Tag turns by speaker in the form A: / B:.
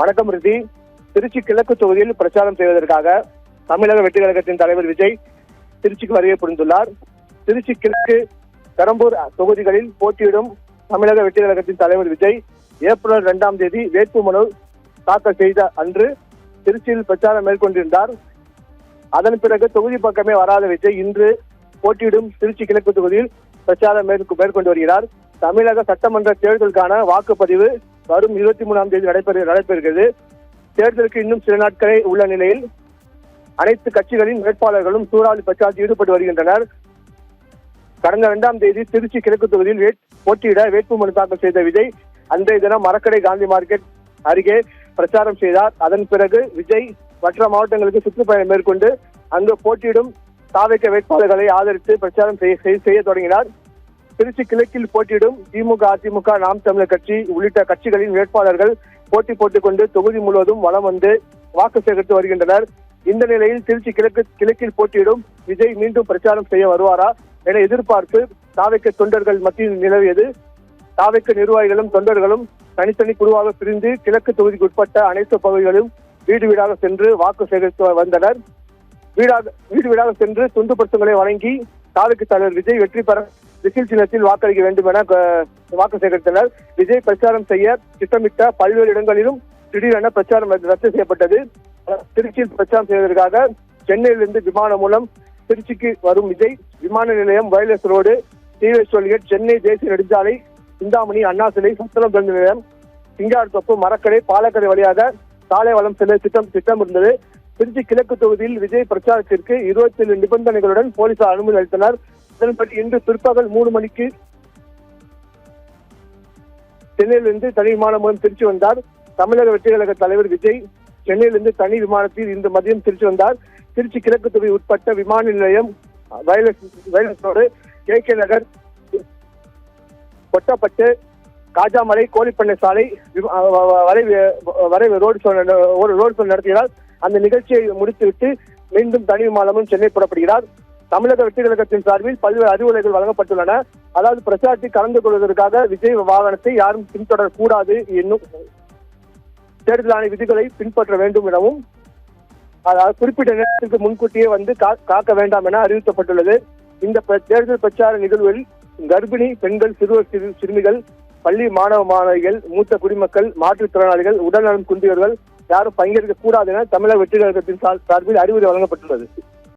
A: வணக்கம் ரிதி. திருச்சி கிழக்கு தொகுதியில் பிரச்சாரம் செய்வதற்காக தமிழக வெற்றி கழகத்தின் தலைவர் விஜய் திருச்சிக்கு வருகை புரிந்துள்ளார். திருச்சி கிழக்கு, பெரம்பூர் தொகுதிகளில் போட்டியிடும் தமிழக வெற்றி கழகத்தின் தலைவர் விஜய் ஏப்ரல் 2ஆம் தேதி வேட்புமனு தாக்கல் செய்த அன்று திருச்சியில் பிரச்சாரம் மேற்கொண்டிருந்தார். அதன் பிறகு தொகுதி பக்கமே வராத விஜய் இன்று போட்டியிடும் திருச்சி கிழக்கு தொகுதியில் பிரச்சாரம் மேற்கொண்டு வருகிறார். தமிழக சட்டமன்ற தேர்தலுக்கான வாக்குப்பதிவு வரும் 23ஆம் தேதி நடைபெறுகிறது. தேர்தலுக்கு இன்னும் சில நாட்களே உள்ள நிலையில் அனைத்து கட்சிகளின் வேட்பாளர்களும் சூறாவளி பிரச்சாரத்தில் ஈடுபட்டு வருகின்றனர். கடந்த 2ஆம் தேதி திருச்சி கிழக்கு தொகுதியில் போட்டியிட வேட்புமனு தாக்கல் செய்த விஜய் அன்றைய தினம் மரக்கடை காந்தி மார்க்கெட் அருகே பிரச்சாரம் செய்தார். அதன் பிறகு விஜய் மற்ற மாவட்டங்களுக்கு சுற்றுப்பயணம் மேற்கொண்டு அங்கு போட்டியிடும் தாவேக வேட்பாளர்களை ஆதரித்து பிரச்சாரம் செய்ய தொடங்கினார். திருச்சி கிழக்கில் போட்டியிடும் திமுக, அதிமுக, நாம் தமிழர் கட்சி உள்ளிட்ட கட்சிகளின் வேட்பாளர்கள் போட்டி போட்டுக் கொண்டு தொகுதி முழுவதும் வலம் வந்து வாக்கு சேகரித்து வருகின்றனர். இந்த நிலையில் திருச்சி கிழக்கில் போட்டியிடும் விஜய் மீண்டும் பிரச்சாரம் செய்ய வருவாரா என எதிர்பார்ப்பு தாவேக தொண்டர்கள் மத்தியில் நிலவியது. தாவேக நிர்வாகிகளும் தொண்டர்களும் தனித்தனி குழுவாக பிரிந்து கிழக்கு தொகுதிக்கு உட்பட்ட அனைத்து பகுதிகளிலும் வீடு வீடாக சென்று வாக்கு சேகரித்து வந்தனர். வீடு வீடாக சென்று துண்டு பிரசுரங்களை வழங்கி தாவேக தலைவர் விஜய் வெற்றி பெற விசில் சின்னத்தில் வாக்களிக்க வேண்டும் என வாக்கு சேகரித்தனர். விஜய் பிரச்சாரம் செய்ய திட்டமிட்ட பல்வேறு இடங்களிலும் திடீரென பிரச்சாரம் ரத்து செய்யப்பட்டது. திருச்சியில் பிரச்சாரம் செய்வதற்காக சென்னையிலிருந்து விமானம் மூலம் திருச்சிக்கு வரும் விஜய் விமான நிலையம், wireless road, TVS toll gate, Chennai தேசிய நெடுஞ்சாலை, சிந்தாமணி, அண்ணா சிலை, சத்திரம் பேருந்து நிலையம், சிங்காரத்தோப்பு, மரக்கடை, பாலக்கடை வழியாக சாலை வளம் செல்ல திட்டம் இருந்தது. திருச்சி கிழக்கு தொகுதியில் விஜய் பிரச்சாரத்திற்கு 27 நிபந்தனைகளுடன் போலீசார் அனுமதி அளித்தனர். இதன்படி இன்று பிற்பகல் 3 மணிக்கு சென்னையிலிருந்து தனி விமானம் மூலம் திருச்சி வந்தார். தமிழக வெற்றி கழக தலைவர் விஜய் சென்னையிலிருந்து தனி விமானத்தில் இன்று மதியம் திருச்சி வந்தார். திருச்சி கிழக்கு தொகுதி உட்பட்ட விமான நிலையம், வயர்லெஸ் ரோடு, KK நகர், கொட்டப்பட்டு, காஜாமலை, கோழிப்பண்ணை சாலை வரை ரோடு ஷோ நடத்தினார். அந்த நிகழ்ச்சியை முடித்துவிட்டு மீண்டும் தனி விமானமும் சென்னை புறப்படுகிறார். தமிழக வெற்றி கழகத்தின் சார்பில் பல்வேறு அறிவுரைகள் வழங்கப்பட்டுள்ளன. அதாவது பிரச்சாரத்தில் கலந்து கொள்வதற்காக விஜய் வாகனத்தை யாரும் பின்தொடரக்கூடாது என்னும் தேர்தல் ஆணைய விதிகளை பின்பற்ற வேண்டும் எனவும் குறிப்பிட்ட நேரத்திற்கு முன்கூட்டியே வந்து காக்க வேண்டாம் என அறிவிக்கப்பட்டுள்ளது. இந்த தேர்தல் பிரச்சார நிகழ்வில் கர்ப்பிணி பெண்கள், சிறுவர் சிறுமிகள், பள்ளி மாணவ மாணவிகள், மூத்த குடிமக்கள், மாற்றுத்திறனாளிகள், உடல்நலம் குன்றியவர்கள் யாரும் பங்கேற்க கூடாது என தமிழக வெற்றி கழகத்தின் சார்பில் அறிவுரை வழங்கப்பட்டுள்ளது.